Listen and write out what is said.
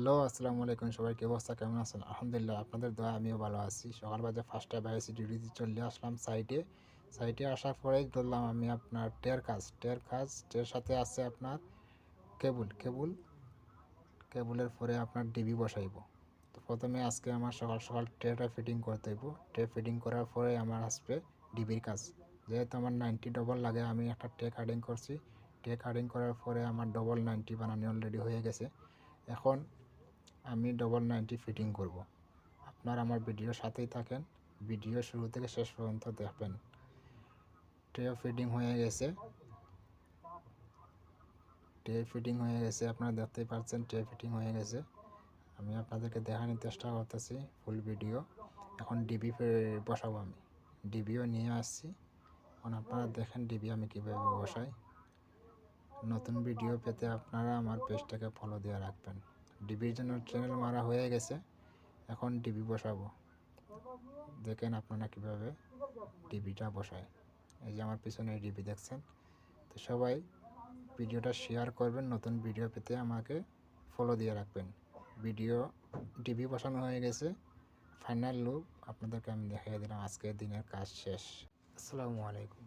Hello, আসসালামু আলাইকুম। সবাই কি অবস্থা, কেমন আছেন? আলহামদুলিল্লাহ, আপনাদের দোয়া আমিও ভালো আছি। সকাল বাজে 5টা বাইরে ডিউটিতে চলে আসলাম সাইটে আসার পরেই ধরলাম আমি আপনার টের সাথে আছে আপনার কেবলের পরে আপনার ডিবি বসাইব। তো প্রথমে আজকে আমার সকাল সকাল ট্রেটা ফিটিং করতে হইব। ট্রে ফিটিং করার পরে আমার আসবে ডিবির কাজ। যেহেতু আমার 90 ডবল লাগে, আমি একটা ট্রে কাটিং করছি। ট্রে কাটিং করার পরে আমার ডবল 90 বানানো অলরেডি হয়ে গেছে। এখন আমি ডবল 90 ফিটিং করব। আপনারা আমার ভিডিওর সাথেই থাকেন, ভিডিও শুরু থেকে শেষ পর্যন্ত দেখবেন। ট্রে ফিটিং হয়ে গেছে, আপনারা দেখতেই পাচ্ছেন ট্রে ফিটিং হয়ে গেছে। আমি আপনাদেরকে দেখানোর চেষ্টা করতেছি ফুল ভিডিও। এখন ডিবি বসাবো, আমি ডিবিও নিয়ে আসছি। এখন আপনারা দেখেন ডিবি আমি কীভাবে বসাই। নতুন ভিডিও পেতে আপনারা আমার পেজটাকে ফলো দিয়ে রাখবেন। ডিবির জন্য চ্যানেল মারা হয়ে গেছে, এখন ডিবি বসাবো। দেখেন আপনারা কীভাবে ডিবিটা বসায়। এই যে আমার পিছনে ডিবি দেখছেন। তো সবাই ভিডিওটা শেয়ার করবেন, নতুন ভিডিও পেতে আমাকে ফলো দিয়ে রাখবেন। ডিবি বসানো হয়ে গেছে, ফাইনাল লুক আপনাদেরকে আমি দেখিয়ে দিলাম। আজকের দিনের কাজ শেষ। আসসালামু আলাইকুম।